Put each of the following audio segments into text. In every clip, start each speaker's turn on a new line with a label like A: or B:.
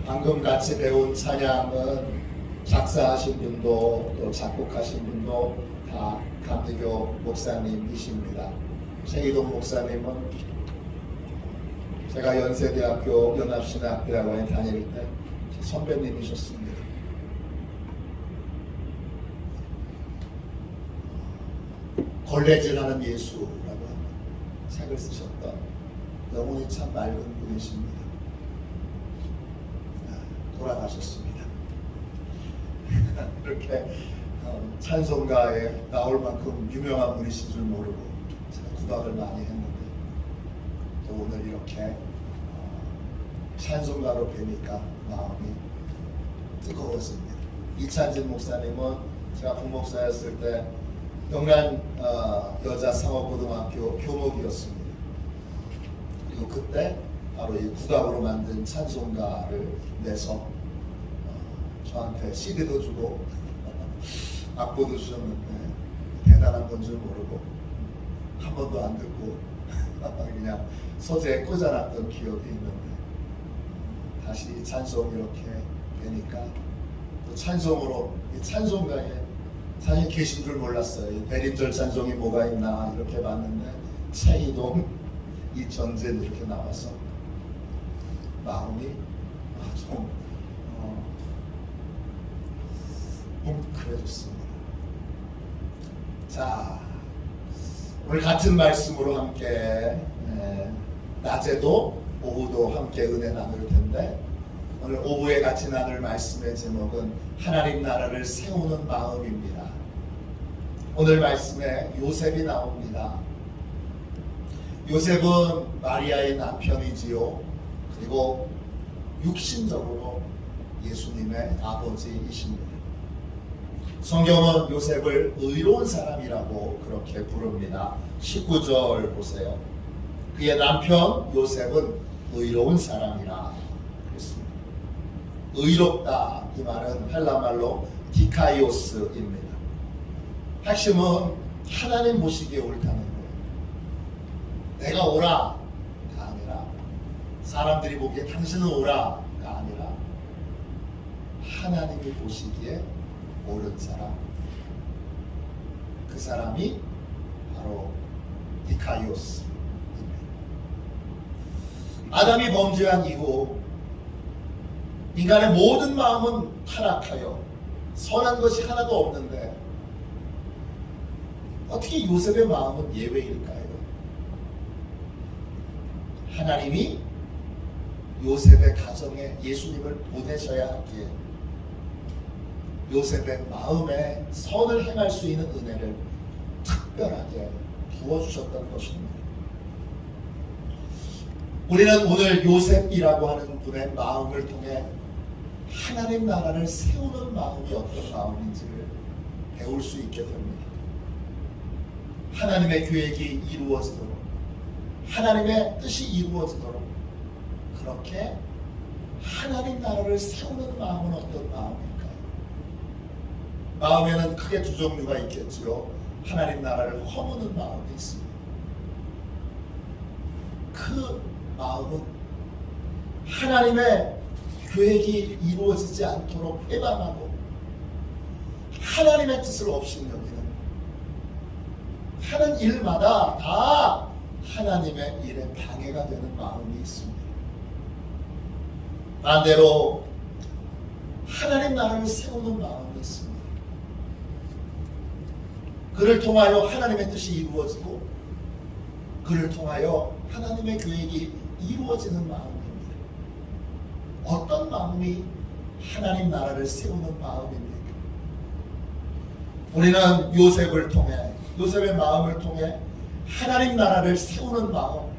A: 방금 같이 배운 찬양은 작사하신 분도 또 작곡하신 분도 다 감리교 목사님이십니다. 최희동 목사님은 제가 연세대학교 연합신학대학원에 다닐 때 선배님이셨습니다. 걸레질하는 예수라고 하는 책을 쓰셨던 영혼이 참 맑은 분이십니다. 돌아가셨습니다. 이렇게 찬송가에 나올 만큼 유명한 분이신 줄 모르고 제가 구박을 많이 했는데 또 오늘 이렇게 찬송가로 뵈니까 마음이 뜨거워집니다. 이찬진 목사님은 제가 부목사였을 때 영란 여자 상업고등학교 교목이었습니다. 그리고 그때 바로 이 국악으로 만든 찬송가를 내서 저한테 CD도 주고 악보도 주셨는데 대단한 건 줄 모르고 한 번도 안 듣고 그냥 서재에 꽂아놨던 기억이 있는데 다시 찬송 이렇게 되니까 또 찬송으로 이 찬송가에 사실 계신 줄 몰랐어요. 이 대림절 찬송이 뭐가 있나 이렇게 봤는데 최희동, 이정진 이렇게 나와서 마음이 좀 뭉클해졌습니다. 자, 오늘 같은 말씀으로 함께 낮에도 오후도 함께 은혜 나눌 텐데 오늘 오후에 같이 나눌 말씀의 제목은 하나님 나라를 세우는 마음입니다. 오늘 말씀에 요셉이 나옵니다. 요셉은 마리아의 남편이지요. 그리고 육신적으로 예수님의 아버지이십니다. 성경은 요셉을 의로운 사람이라고 그렇게 부릅니다. 19절 보세요. 그의 남편 요셉은 의로운 사람이라 그랬습니다. 의롭다 이 말은 헬라말로 디카이오스입니다. 핵심은 하나님 보시기에 옳다는 거예요. 내가 오라가 아니라 사람들이 보기에 당신은 오라가 아니라 하나님이 보시기에 옳은 사람, 그 사람이 바로 디카이오스입니다. 아담이 범죄한 이후 인간의 모든 마음은 타락하여 선한 것이 하나도 없는데 어떻게 요셉의 마음은 예외일까요? 하나님이 요셉의 가정에 예수님을 보내셔야 하기에 요셉의 마음에 선을 행할 수 있는 은혜를 특별하게 부어주셨던 것입니다. 우리는 오늘 요셉이라고 하는 분의 마음을 통해 하나님 나라를 세우는 마음이 어떤 마음인지를 배울 수 있게 됩니다. 하나님의 계획이 이루어지도록 하나님의 뜻이 이루어지도록 그렇게 하나님 나라를 세우는 마음은 어떤 마음일까요? 마음에는 크게 두 종류가 있겠지요. 하나님 나라를 허무는 마음이 있습니다. 그 마음은 하나님의 계획이 이루어지지 않도록 해방하고 하나님의 뜻을 업신여기는 하는 일마다 다 하나님의 일에 방해가 되는 마음이 있습니다. 반대로 하나님 나라를 세우는 마음이 있습니다. 그를 통하여 하나님의 뜻이 이루어지고 그를 통하여 하나님의 계획이 이루어지는 마음입니다. 어떤 마음이 하나님 나라를 세우는 마음입니까? 우리는 요셉을 통해 요셉의 마음을 통해 하나님 나라를 세우는 마음,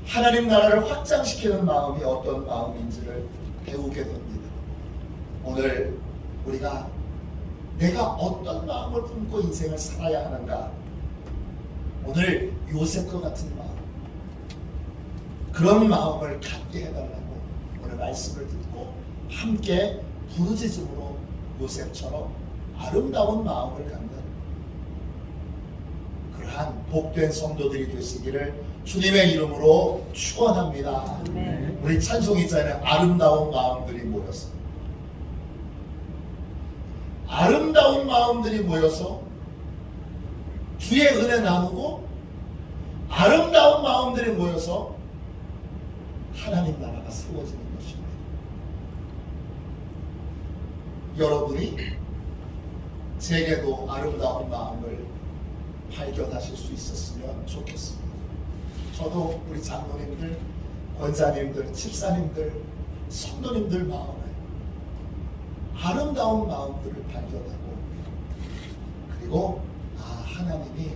A: 하나님 나라를 확장시키는 마음이 어떤 마음인지를 배우게 됩니다. 오늘 우리가 내가 어떤 마음을 품고 인생을 살아야 하는가? 오늘 요셉과 같은 마음, 그런 마음을 갖게 해달라고 오늘 말씀을 듣고 함께 부르짖음으로 요셉처럼 아름다운 마음을 갖는 그러한 복된 성도들이 되시기를 주님의 이름으로 축원합니다.
B: 아멘.
A: 우리 찬송 있잖아요. 아름다운 마음들이 모여서, 아름다운 마음들이 모여서 주의 은혜 나누고, 아름다운 마음들이 모여서 하나님 나라가 세워지는 것입니다. 여러분이 제게도 아름다운 마음을 발견하실 수 있었으면 좋겠습니다. 저도 우리 장로님들, 권사님들, 집사님들, 성도님들 마음에 아름다운 마음들을 발견하고, 그리고 하나님이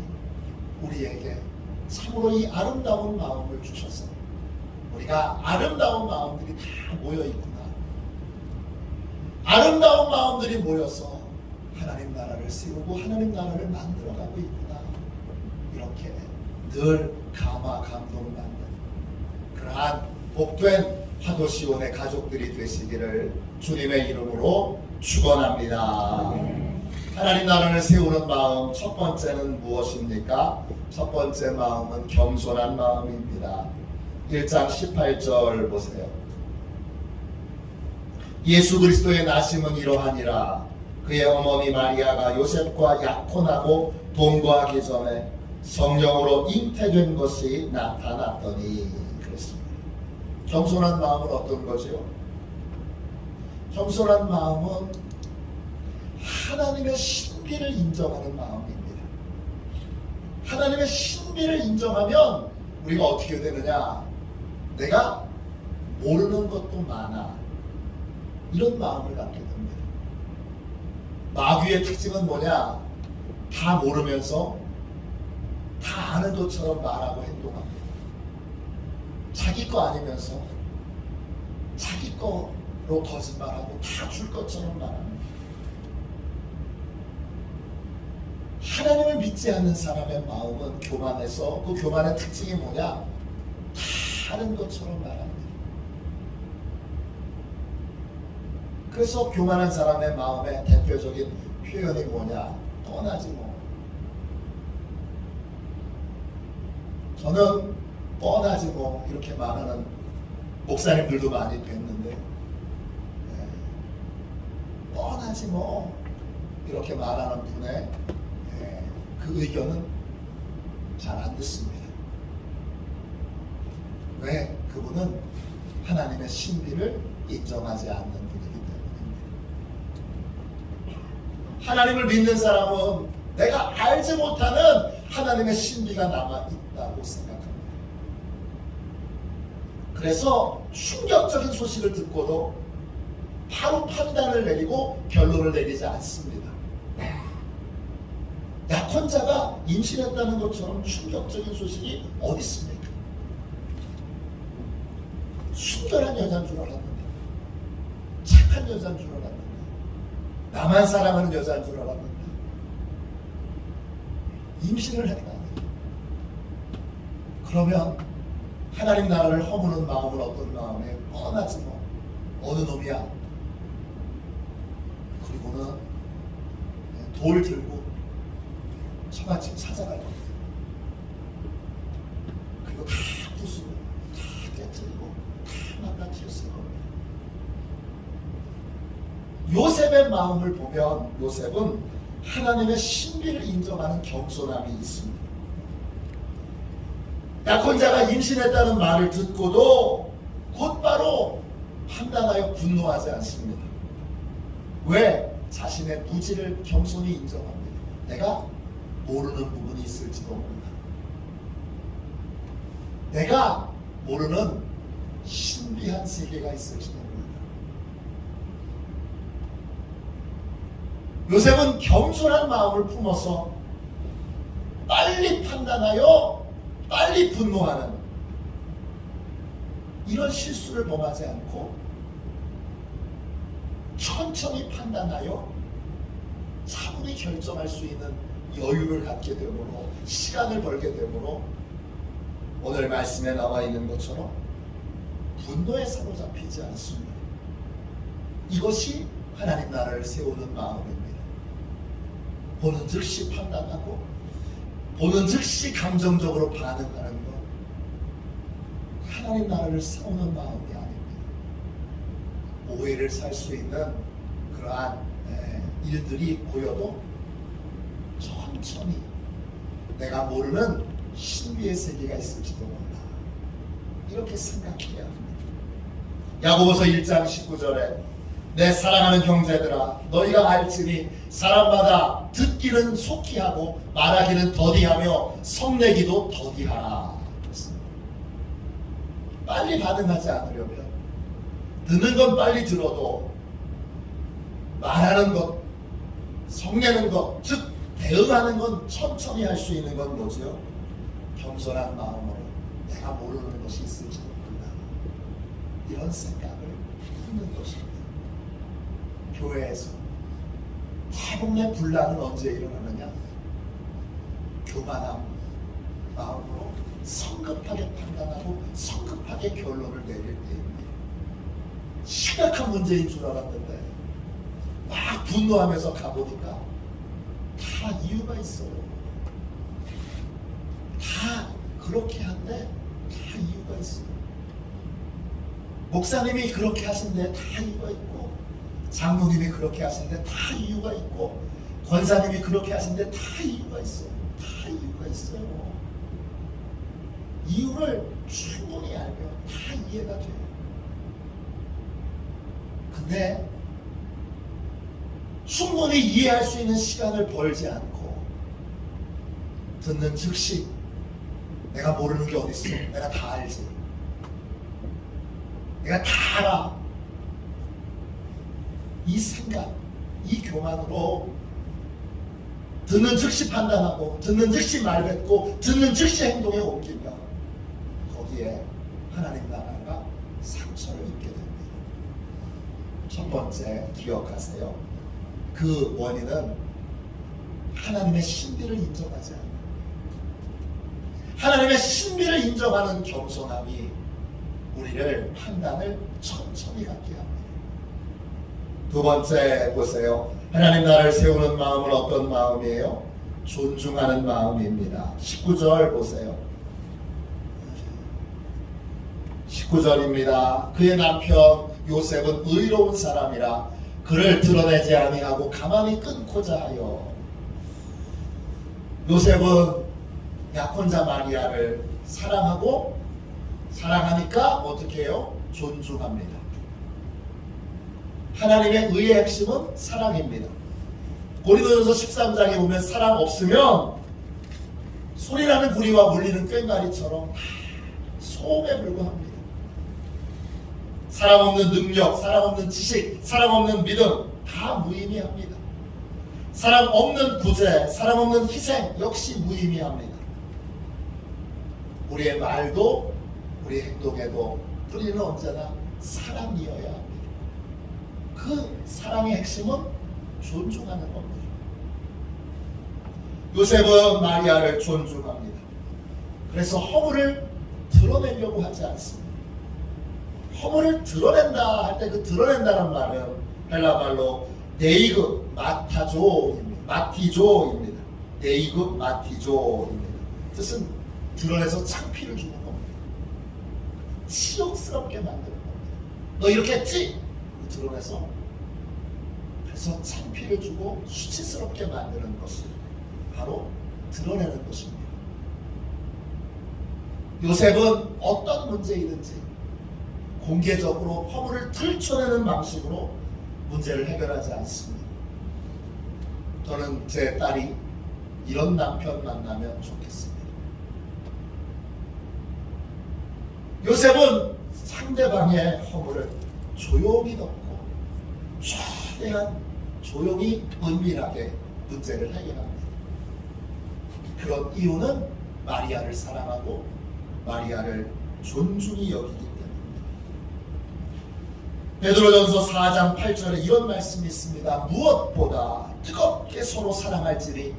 A: 우리에게 참으로 이 아름다운 마음을 주셔서 우리가 아름다운 마음들이 다 모여 있구나, 아름다운 마음들이 모여서 하나님 나라를 세우고 하나님 나라를 만들어가고 있구나, 이렇게 늘 감화 감동받는 그러한 복된 화도시온의 가족들이 되시기를 주님의 이름으로 축원합니다. 하나님 나라를 세우는 마음, 첫 번째는 무엇입니까? 첫 번째 마음은 겸손한 마음입니다. 1장 18절 보세요. 예수 그리스도의 나심은 이러하니라. 그의 어머니 마리아가 요셉과 약혼하고 동거하기 전에 성령으로 잉태된 것이 나타났더니, 그랬습니다. 겸손한 마음은 어떤 거죠? 겸손한 마음은 하나님의 신비를 인정하는 마음입니다. 하나님의 신비를 인정하면 우리가 어떻게 되느냐? 내가 모르는 것도 많아, 이런 마음을 갖게 됩니다. 마귀의 특징은 뭐냐? 다 모르면서 다 아는 것처럼 말하고 행동합니다. 자기 거 아니면서 자기 거로 거짓말하고 다 줄 것처럼 말합니다. 하나님을 믿지 않는 사람의 마음은 교만해서, 그 교만의 특징이 뭐냐? 다 아는 것처럼 말합니다. 그래서 교만한 사람의 마음의 대표적인 표현이 뭐냐? 뻔하지 뭐. 저는 뻔하지 뭐 이렇게 말하는 목사님들도 많이 뵀는데, 뻔하지 뭐 이렇게 말하는 분의 그 의견은 잘 안 듣습니다. 왜? 그분은 하나님의 신비를 인정하지 않는 분이기 때문입니다. 하나님을 믿는 사람은 내가 알지 못하는 하나님의 신비가 남아있다고 생각합니다. 그래서 충격적인 소식을 듣고도 바로 판단을 내리고 결론을 내리지 않습니다. 약혼자가 임신했다는 것처럼 충격적인 소식이 어디 있습니까? 순결한 여자인 줄 알았는데, 착한 여자인 줄 알았는데, 나만 사랑하는 여자인 줄 알았는데 임신을 했다. 그러면 하나님 나라를 허무는 마음은 어떤 마음에? 뻔하지 뭐, 어느 놈이야. 그리고는 돌 들고 처갓집 찾아갈 겁니다. 그리고 다 부수고 다 깨뜨리고 다 망가뜨렸을 겁니다. 요셉의 마음을 보면 요셉은 하나님의 신비를 인정하는 겸손함이 있습니다. 약혼자가 임신했다는 말을 듣고도 곧바로 판단하여 분노하지 않습니다. 왜? 자신의 무지를 겸손히 인정합니다. 내가 모르는 부분이 있을지도 모른다. 내가 모르는 신비한 세계가 있을지도 모른다. 요셉은 겸손한 마음을 품어서 빨리 판단하여 빨리 분노하는 이런 실수를 범하지 않고 천천히 판단하여 차분히 결정할 수 있는 여유를 갖게 되므로, 시간을 벌게 되므로 오늘 말씀에 나와 있는 것처럼 분노에 사로잡히지 않습니다. 이것이 하나님 나라를 세우는 마음입니다. 보는 즉시 판단하고 보는 즉시 감정적으로 반응하는 것, 하나님 나라를 세우는 마음이 아닙니다. 오해를 살 수 있는 그러한 일들이 보여도 천천히 내가 모르는 신비의 세계가 있을지도 몰라, 이렇게 생각해야 합니다. 야고보서 1장 19절에 내 사랑하는 형제들아 너희가 알지니 사람마다 듣기는 속히 하고 말하기는 더디하며 성내기도 더디하라. 빨리 반응하지 않으려면, 듣는 건 빨리 들어도 말하는 것, 성내는 것, 즉 대응하는 건 천천히 할 수 있는 건 뭐지요? 겸손한 마음으로 내가 모르는 것이 있을지도 몰라, 이런 생각을 하는 것입니다. 교회에서 대부분의 분란은 언제 일어나느냐? 교만한 마음으로 성급하게 판단하고 성급하게 결론을 내릴 때입니다. 심각한 문제인 줄 알았는데 막 분노하면서 가보니까 다 이유가 있어요. 다 그렇게 한데 다 이유가 있어요. 목사님이 그렇게 하신데 다 이유가 있고, 장로님이 그렇게 하시는데 다 이유가 있고, 권사님이 그렇게 하시는데 다 이유가 있어요. 다 이유가 있어요. 이유를 충분히 알면 다 이해가 돼요. 근데 충분히 이해할 수 있는 시간을 벌지 않고 듣는 즉시 내가 모르는 게 어디 있어, 내가 다 알지, 내가 다 알아, 이 생각, 이 교만으로 듣는 즉시 판단하고 듣는 즉시 말뱉고 듣는 즉시 행동에 옮기면 거기에 하나님 나라가 상처를 입게 됩니다. 첫 번째 기억하세요. 그 원인은 하나님의 신비를 인정하지 않는, 하나님의 신비를 인정하는 겸손함이 우리를 판단을 천천히 갖게 합니다. 두 번째 보세요. 하나님 나라를 세우는 마음은 어떤 마음이에요? 존중하는 마음입니다. 19절 보세요. 19절입니다. 그의 남편 요셉은 의로운 사람이라 그를 드러내지 아니하고 가만히 끊고자 하여. 요셉은 약혼자 마리아를 사랑하고, 사랑하니까 어떻게 해요? 존중합니다. 하나님의 의의 핵심은 사랑입니다. 고린도전서 13장에 보면 사랑 없으면 소리나는 구리와 물리는 꽹과리처럼 소음에 불과합니다. 사랑 없는 능력, 사랑 없는 지식, 사랑 없는 믿음 다 무의미합니다. 사랑 없는 구제, 사랑 없는 희생 역시 무의미합니다. 우리의 말도 우리 행동에도 뿌리는 언제나 사랑이어야 합니다. 그 사랑의 핵심은 존중하는 겁니다. 요셉은 마리아를 존중합니다. 그래서 허물을 드러내려고 하지 않습니다. 허물을 드러낸다 할 때 그 드러낸다는 말은 헬라 말로 데이그 마타조입니다. 마티조입니다. 데이그 마티조입니다. 뜻은 드러내서 창피를 주는 겁니다. 치욕스럽게 만드는 겁니다. 너 이렇게 했지? 드러내서, 그래서 창피를 주고 수치스럽게 만드는 것을 바로 드러내는 것입니다. 요셉은 어떤 문제이든지 공개적으로 허물을 들춰내는 방식으로 문제를 해결하지 않습니다. 저는 제 딸이 이런 남편 만나면 좋겠습니다. 요셉은 상대방의 허물을 조용히 덮고 최대한 조용히 은밀하게 문제를 해결합니다. 그런 이유는 마리아를 사랑하고 마리아를 존중히 여기기 때문입니다. 베드로전서 4장 8절에 이런 말씀이 있습니다. 무엇보다 뜨겁게 서로 사랑할지니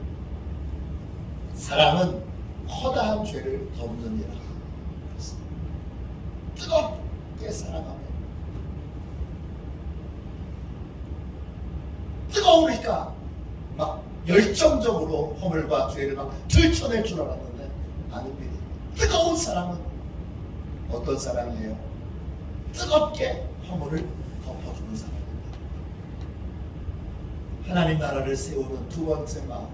A: 사랑은 허다한 죄를 덮느니라. 뜨겁게 사랑하면 뜨거우니까 막 열정적으로 허물과 죄를 막 들춰낼 줄 알았는데 아닙니다. 뜨거운 사랑은 어떤 사랑이에요? 뜨겁게 허물을 덮어주는 사랑입니다. 하나님 나라를 세우는 두 번째 마음,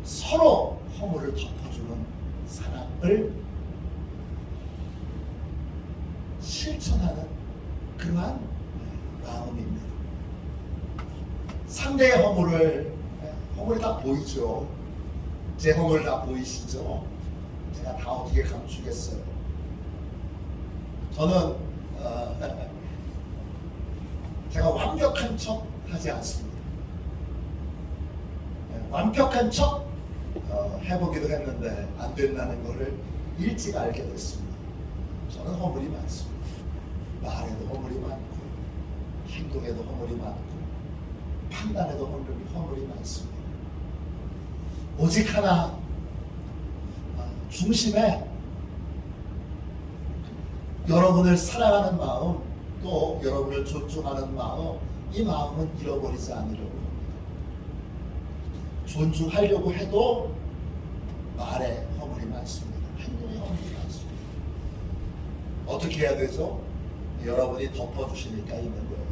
A: 서로 허물을 덮어주는 사랑을 실천하는 그러한 마음입니다. 상대의 허물이 다 보이죠. 제 허물 다 보이시죠? 제가 다 어떻게 감추겠어요? 저는 제가 완벽한 척 하지 않습니다. 완벽한 척 해보기도 했는데 안 된다는 것을 일찍 알게 됐습니다. 저는 허물이 많습니다. 말에도 허물이 많고 행동에도 허물이 많고 판단에도 허물이 많습니다. 오직 하나, 중심에 여러분을 사랑하는 마음, 또 여러분을 존중하는 마음, 이 마음은 잃어버리지 않으려고 합니다. 존중하려고 해도 말에 허물이 많습니다. 행동에 허물이 많습니다. 어떻게 해야 되죠? 여러분이 덮어주시니까 있는 거예요.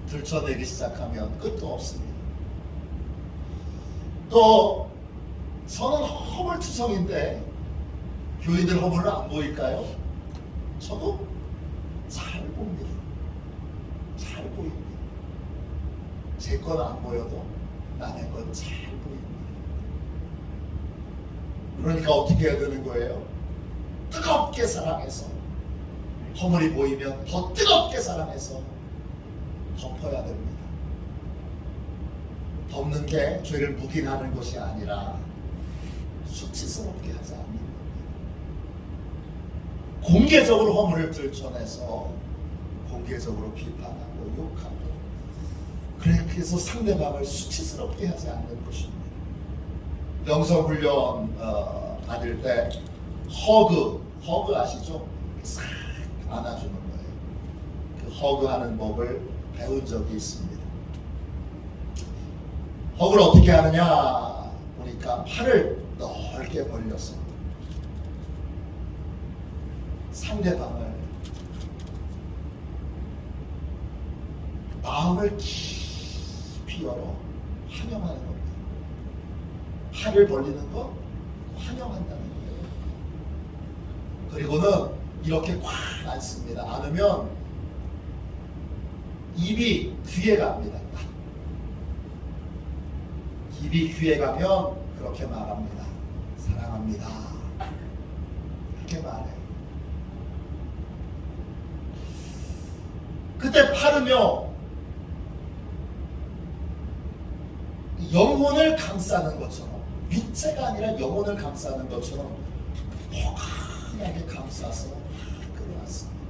A: 들춰내기 시작하면 끝도 없습니다. 또 저는 허물투성인데 교인들 허물은 안 보일까요? 저도 잘 봅니다. 잘 보입니다. 제 건 안 보여도 남의 건 잘 보입니다. 그러니까 어떻게 해야 되는 거예요? 뜨겁게 사랑해서, 허물이 보이면 더 뜨겁게 사랑해서 덮어야 됩니다. 덮는 게 죄를 묵인하는 것이 아니라 수치스럽게 하지 않는 겁니다. 공개적으로 허물을 들춰내서 공개적으로 비판하고 욕하고, 그래서 상대방을 수치스럽게 하지 않는 것입니다. 영성훈련 받을 때 허그 아시죠? 싹 안아주는 거예요. 그 허그하는 법을 배운 적이 있습니다. 허그를 어떻게 하느냐 보니까 팔을 넓게 벌려서 상대방을 마음을 깊이 열어 환영하는 겁니다. 팔을 벌리는 거 환영한다는 거예요. 그리고는 이렇게 꽉 안습니다. 안으면 입이 귀에 갑니다. 입이 귀에 가면 그렇게 말합니다. 사랑합니다. 이렇게 말해요. 그때 팔으며 영혼을 감싸는 것처럼, 육체가 아니라 영혼을 감싸는 것처럼 포근하게 감싸서 끌어왔습니다.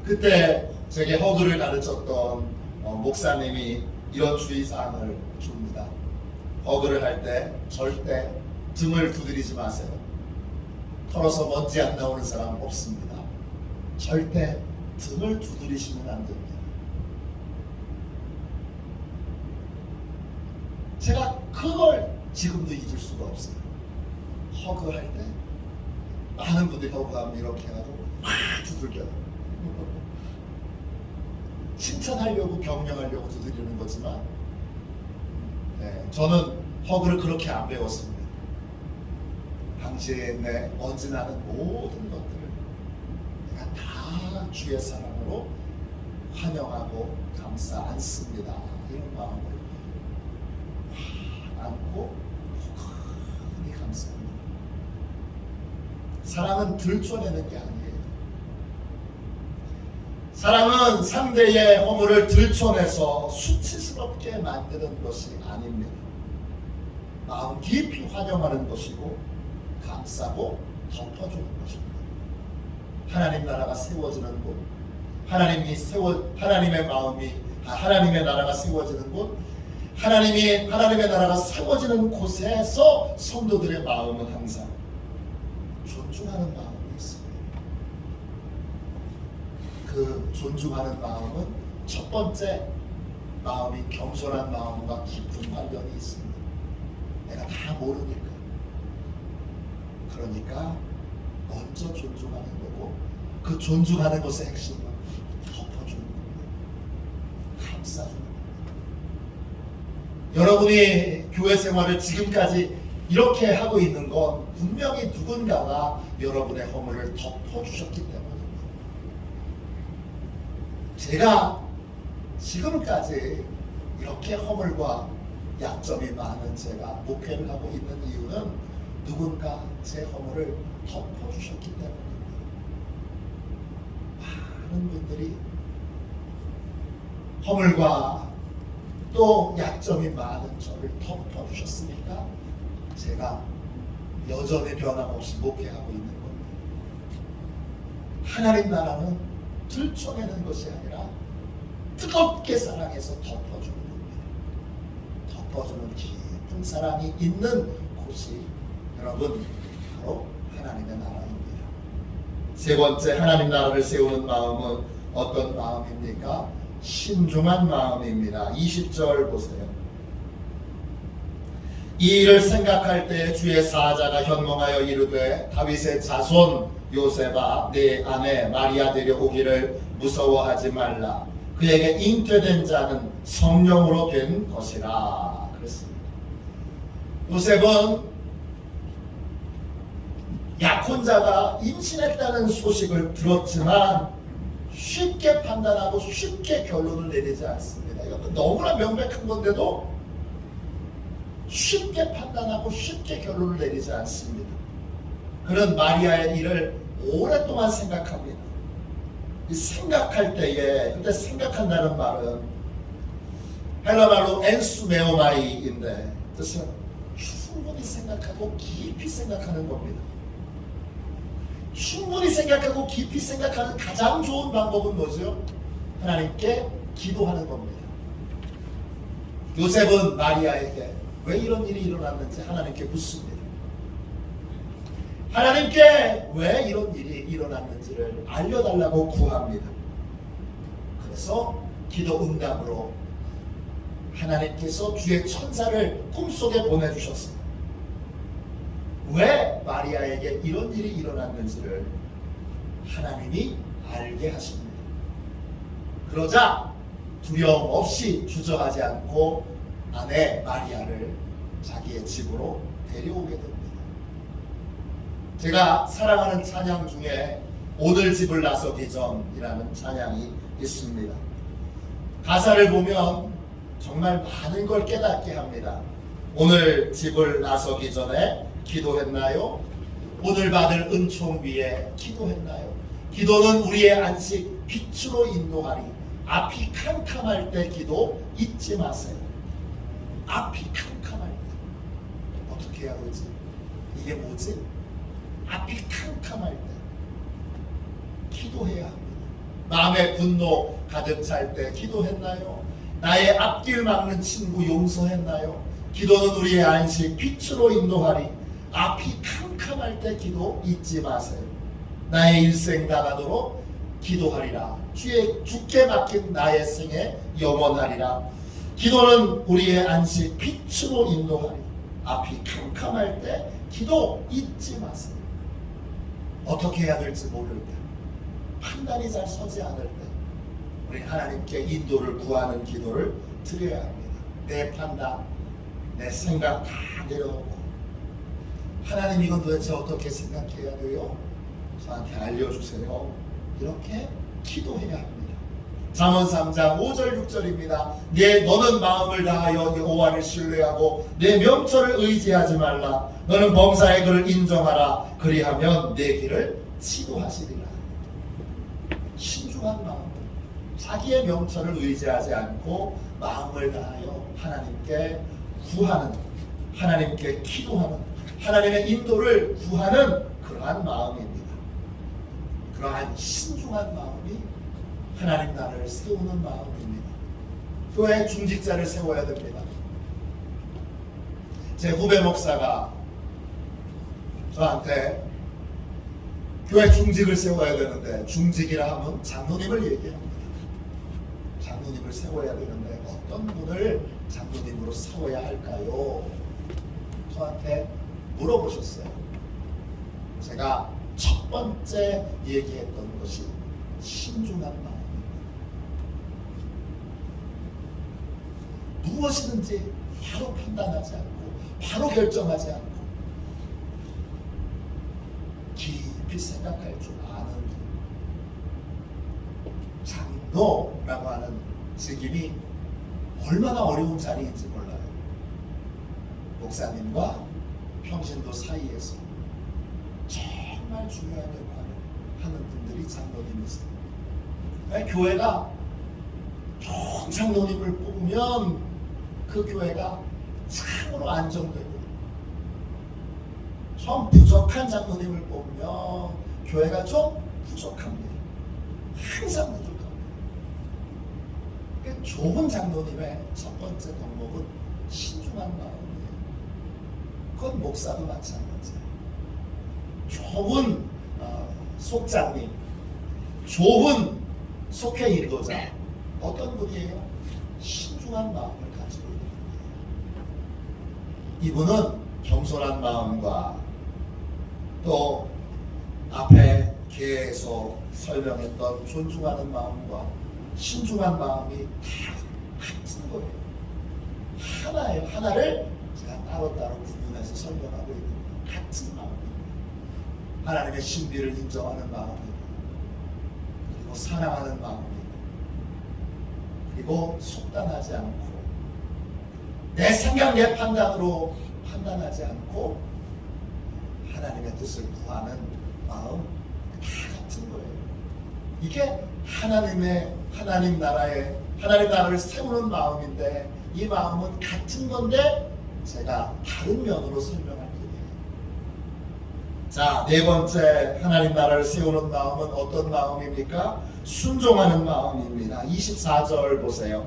A: 그때 제게 허그를 가르쳤던 목사님이 이런 주의사항을 줍니다. 허그를 할 때 절대 등을 두드리지 마세요. 털어서 먼지 안 나오는 사람 없습니다. 절대 등을 두드리시면 안 됩니다. 제가 그걸 지금도 잊을 수가 없어요. 허그할 때 많은 분들이 허그하면 이렇게 해가지고 막 두들겨요. 칭찬하려고 격려하려고 두드리는 거지만, 저는 허그를 그렇게 안 배웠습니다. 당시에 내 먼지 나는 모든 것들을 내가 다 주의 사랑으로 환영하고 감싸 안습니다. 이런 마음을 확 안고 포근히 감쌉니다. 사랑은 들춰내는 게 아니에요. 사랑은 상대의 허물을 들춰내서 수치스럽게 만드는 것이 아닙니다. 마음 깊이 환영하는 것이고 감싸고 덮어주는 것입니다. 하나님 나라가 세워지는 곳, 하나님의 마음이, 하나님의 나라가 세워지는 곳, 하나님의 나라가 세워지는 곳에서 성도들의 마음은 항상 존중하는 마음이 있습니다. 그 존중하는 마음은 첫 번째, 마음이 겸손한 마음과 깊은 관련이 있습니다. 내가 다 모르니까. 그러니까 먼저 존중하는 거고, 그 존중하는 것의 핵심은 덮어주는 겁니다. 감싸주는 겁니다. 여러분이 교회 생활을 지금까지 이렇게 하고 있는 건 분명히 누군가가 여러분의 허물을 덮어주셨기 때문입니다. 제가 지금까지 이렇게 허물과 약점이 많은 제가 목회를 하고 있는 이유는 누군가 제 허물을 덮어주셨기 때문입니다. 많은 분들이 허물과 또 약점이 많은 저를 덮어주셨으니까 제가 여전히 변함없이 목회하고 있는 겁니다. 하나님 나라는 들춰내는 것이 아니라 뜨겁게 사랑해서 덮어주는 겁니다. 덮어주는 깊은 사랑이 있는 곳이 여러분 바로 하나님의 나라입니다. 세 번째, 하나님 나라를 세우는 마음은 어떤 마음입니까? 신중한 마음입니다. 20절 보세요. 이 일을 생각할 때 주의 사자가 현몽하여 이르되 다윗의 자손 요셉아 내 아내 마리아 데려오기를 무서워하지 말라. 그에게 잉태된 자는 성령으로 된 것이라 그랬습니다. 요셉은 약혼자가 임신했다는 소식을 들었지만 쉽게 판단하고 쉽게 결론을 내리지 않습니다. 이것도 너무나 명백한 건데도 쉽게 판단하고 쉽게 결론을 내리지 않습니다. 그런 마리아의 일을 오랫동안 생각합니다. 생각할 때에, 근데 생각한다는 말은 헬라말로 엔수메오마이인데 뜻은 충분히 생각하고 깊이 생각하는 겁니다. 충분히 생각하고 깊이 생각하는 가장 좋은 방법은 뭐죠? 하나님께 기도하는 겁니다. 요셉은 마리아에게 왜 이런 일이 일어났는지 하나님께 묻습니다. 하나님께 왜 이런 일이 일어났는지를 알려달라고 구합니다. 그래서 기도 응답으로 하나님께서 주의 천사를 꿈속에 보내주셨습니다. 왜 마리아에게 이런 일이 일어났는지를 하나님이 알게 하십니다. 그러자 두려움 없이 주저하지 않고 아내 마리아를 자기의 집으로 데려오게 됩니다. 제가 사랑하는 찬양 중에 오늘 집을 나서기 전이라는 찬양이 있습니다. 가사를 보면 정말 많은 걸 깨닫게 합니다. 오늘 집을 나서기 전에 기도했나요? 오늘 받을 은총 위에 기도했나요? 기도는 우리의 안식 빛으로 인도하리. 앞이 캄캄할 때 기도 잊지 마세요. 앞이 캄캄할 때 어떻게 해야 되지? 이게 뭐지? 앞이 캄캄할 때 기도해야 합니다. 마음의 분노 가득 찰 때 기도했나요? 나의 앞길 막는 친구 용서했나요? 기도는 우리의 안식 빛으로 인도하리. 앞이 캄캄할 때 기도 잊지 마세요. 나의 일생 다가도록 기도하리라. 주께 맡긴 나의 생에 영원하리라. 기도는 우리의 안식 빛으로 인도하리. 앞이 캄캄할 때 기도 잊지 마세요. 어떻게 해야 될지 모를 때, 판단이 잘 서지 않을 때 우리 하나님께 인도를 구하는 기도를 드려야 합니다. 내 판단, 내 생각 다 내려놓고 하나님 이건 도대체 어떻게 생각해야 돼요? 저한테 알려주세요. 이렇게 기도해야 합니다. 잠언 3장 5절 6절입니다. 너는 마음을 다하여 여호와를 신뢰하고 내 명철을 의지하지 말라. 너는 범사의 그를 인정하라. 그리하면 내 길을 지도하시리라. 신중한 마음, 자기의 명철을 의지하지 않고 마음을 다하여 하나님께 구하는, 하나님께 기도하는, 하나님의 인도를 구하는 그러한 마음입니다. 그러한 신중한 마음이 하나님 나라를 세우는 마음입니다. 교회 중직자를 세워야 됩니다. 제 후배 목사가 저한테 교회 중직을 세워야 되는데 중직이라 하면 장로님을 얘기합니다. 장로님을 세워야 되는데 어떤 분을 장로님으로 세워야 할까요? 저한테 물어보셨어요. 제가 첫 번째 얘기했던 것이 신중한 마음입니다. 무엇이든지 바로 판단하지 않고 바로 결정하지 않고 깊이 생각할 줄 아는 장로라고 하는 직임이 얼마나 어려운 자리인지 몰라요. 목사님과 평신도 사이에서 정말 중요한 역할을 하는 분들이 장로님이세요. 교회가 좋은 장로님을 뽑으면 그 교회가 참으로 안정되고, 좀 부족한 장로님을 뽑으면 교회가 좀 부족합니다. 항상 부족합니다. 좋은 장로님의 첫 번째 덕목은 신중한 마음이에요. 그건 목사도 마찬가지예요. 좋은 속장님, 좋은 속회 인도자, 어떤 분이에요? 신중한 마음을 가지고 있는 분이에요. 이분은 겸손한 마음과 또 앞에 계속 설명했던 존중하는 마음과 신중한 마음이 다 같은 거예요. 하나예요. 하나를 제가 따로따로 구분해서 설명하고 있는 거예요. 같은 마음입니다. 하나님의 신비를 인정하는 마음이고, 그리고 사랑하는 마음이고, 그리고 속단하지 않고 내 생각 내 판단으로 판단하지 않고 하나님의 뜻을 구하는 마음, 다 같은 거예요. 이게 하나님 나라를 세우는 마음인데, 이 마음은 같은 건데 제가 다른 면으로 설명할 뿐이에요. 자, 네 번째 하나님 나라를 세우는 마음은 어떤 마음입니까? 순종하는 마음입니다. 24절 보세요.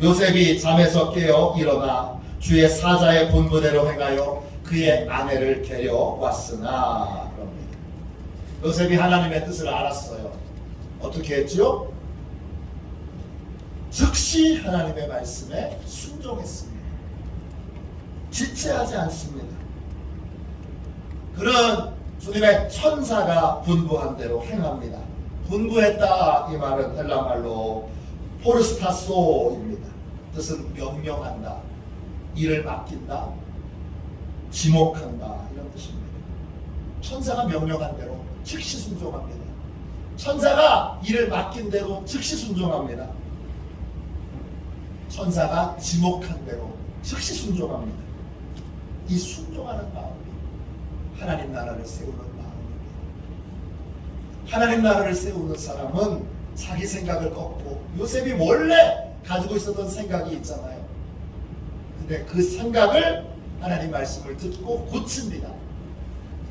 A: 요셉이 잠에서 깨어 일어나 주의 사자의 본부대로 행하여 그의 아내를 데려왔으나, 그럽니다. 요셉이 하나님의 뜻을 알았어요. 어떻게 했죠? 즉시 하나님의 말씀에 순종했습니다. 지체하지 않습니다. 그는 주님의 천사가 분부한 대로 행합니다. 분부했다, 이 말은 헬라말로 포르스타소입니다. 뜻은 명령한다, 일을 맡긴다, 지목한다, 이런 뜻입니다. 천사가 명령한 대로 즉시 순종합니다. 천사가 일을 맡긴 대로 즉시 순종합니다. 천사가 지목한 대로 즉시 순종합니다. 이 순종하는 마음이 하나님 나라를 세우는 마음입니다. 하나님 나라를 세우는 사람은 자기 생각을 꺾고, 요셉이 원래 가지고 있었던 생각이 있잖아요. 근데 그 생각을 하나님 말씀을 듣고 고칩니다.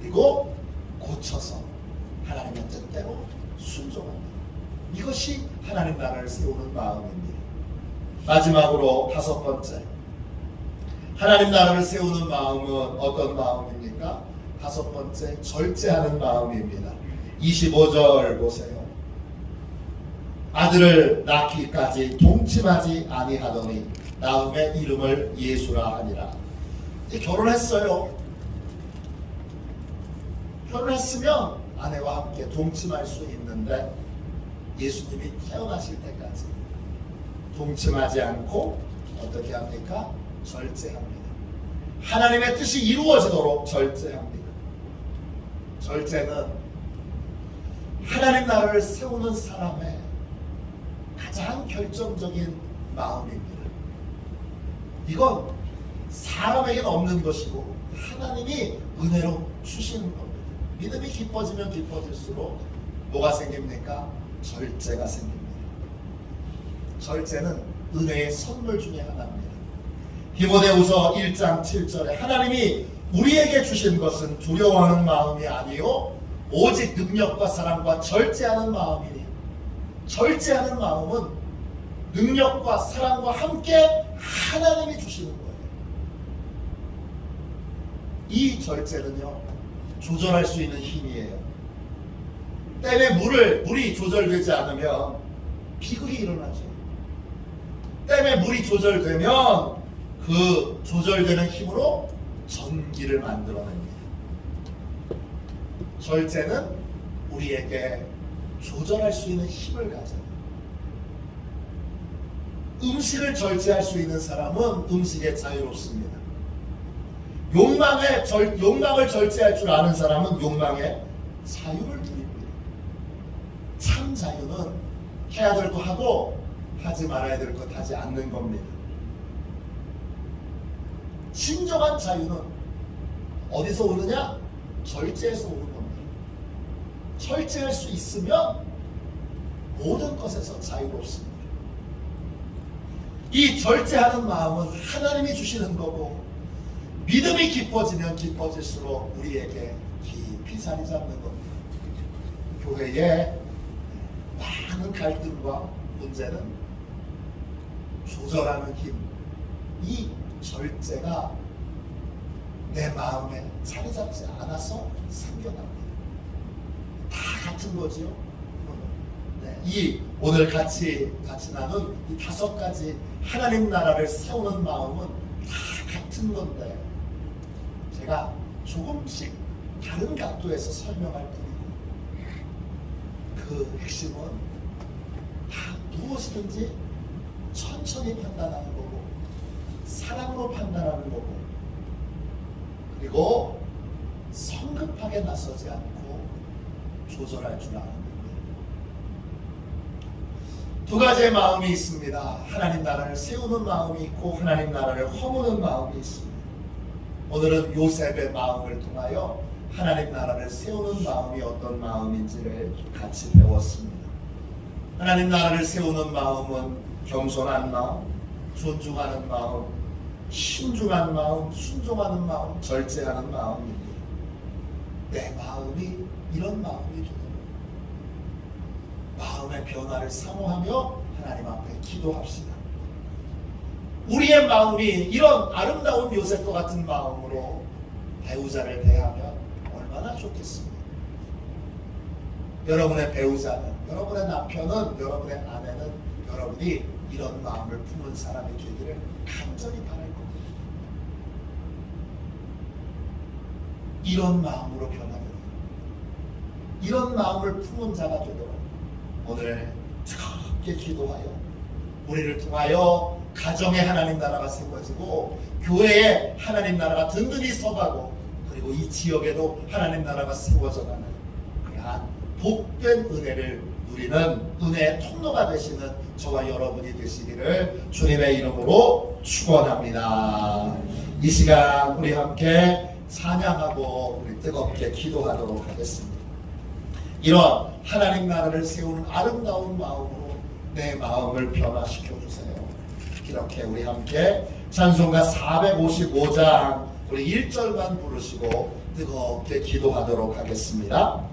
A: 그리고 고쳐서 하나님의 뜻대로 순종합니다. 이것이 하나님 나라를 세우는 마음입니다. 마지막으로 다섯 번째, 하나님 나라를 세우는 마음은 어떤 마음입니까? 다섯 번째, 절제하는 마음입니다. 25절 보세요. 아들을 낳기까지 동침하지 아니하더니 나음의 이름을 예수라 하니라. 이제 결혼했어요. 결혼했으면 아내와 함께 동침할 수 있는데, 예수님이 태어나실 때까지 동침하지 않고 어떻게 합니까? 절제합니다. 하나님의 뜻이 이루어지도록 절제합니다. 절제는 하나님 나라를 세우는 사람의 가장 결정적인 마음입니다. 이건 사람에게는 없는 것이고 하나님이 은혜로 주시는 겁니다. 믿음이 깊어지면 깊어질수록 뭐가 생깁니까? 절제가 생깁니다. 절제는 은혜의 선물 중에 하나입니다. 디모데후서 1장 7절에 하나님이 우리에게 주신 것은 두려워하는 마음이 아니요 오직 능력과 사랑과 절제하는 마음이니, 절제하는 마음은 능력과 사랑과 함께 하나님이 주시는 거예요. 이 절제는요, 조절할 수 있는 힘이에요. 댐에 물이 조절되지 않으면 비극이 일어나죠. 댐의 물이 조절되면 그 조절되는 힘으로 전기를 만들어냅니다. 절제는 우리에게 조절할 수 있는 힘을 가져요. 음식을 절제할 수 있는 사람은 음식에 자유롭습니다. 욕망을 절제할 줄 아는 사람은 욕망에 자유를 누립니다. 참 자유는 해야 될 거 하고 하지 말아야 될 것 하지 않는 겁니다. 진정한 자유는 어디서 오느냐? 절제에서 오는 겁니다. 절제할 수 있으면 모든 것에서 자유롭습니다. 이 절제하는 마음은 하나님이 주시는 거고 믿음이 깊어지면 깊어질수록 우리에게 깊이 자리 잡는 겁니다. 교회에 많은 갈등과 문제는 조절하는 힘, 이 절제가 내 마음에 자리 잡지 않아서 생겨납니다. 다 같은 거지요. 네, 이 오늘 같이 나눈 이 5가지 하나님 나라를 세우는 마음은 다 같은 건데 제가 조금씩 다른 각도에서 설명할 뿐이고 그 핵심은 다 무엇이든지 천천히 판단하는 거고 사랑으로 판단하는 거고 그리고 성급하게 나서지 않고 조절할 줄 아는 겁니다. 2가지의 마음이 있습니다. 하나님 나라를 세우는 마음이 있고 하나님 나라를 허무는 마음이 있습니다. 오늘은 요셉의 마음을 통하여 하나님 나라를 세우는 마음이 어떤 마음인지를 같이 배웠습니다. 하나님 나라를 세우는 마음은 겸손한 마음, 존중하는 마음, 신중한 마음, 순종하는 마음, 절제하는 마음입니다. 내 마음이 이런 마음이 되는 마음의 변화를 사모하며 하나님 앞에 기도합시다. 우리의 마음이 이런 아름다운 요셉과 같은 마음으로 배우자를 대하면 얼마나 좋겠습니까? 여러분의 배우자는, 여러분의 남편은, 여러분의 아내는 여러분이 이런 마음을 품은 사람이 되기를 간절히 바랄 겁니다. 이런 마음으로 변하도록, 이런 마음을 품은 자가 되도록 오늘 뜨겁게 기도하여 우리를 통하여 가정의 하나님 나라가 세워지고 교회에 하나님 나라가 든든히 서가고 그리고 이 지역에도 하나님 나라가 세워져가는 그러한 복된 은혜를 누리는 은혜의 통로가 되시는 저와 여러분이 되시기를 주님의 이름으로 축원합니다. 이 시간 우리 함께 찬양하고 우리 뜨겁게 기도하도록 하겠습니다. 이런 하나님 나라를 세우는 아름다운 마음으로 내 마음을 변화시켜 주세요. 이렇게 우리 함께 찬송가 455장 우리 1절만 부르시고 뜨겁게 기도하도록 하겠습니다.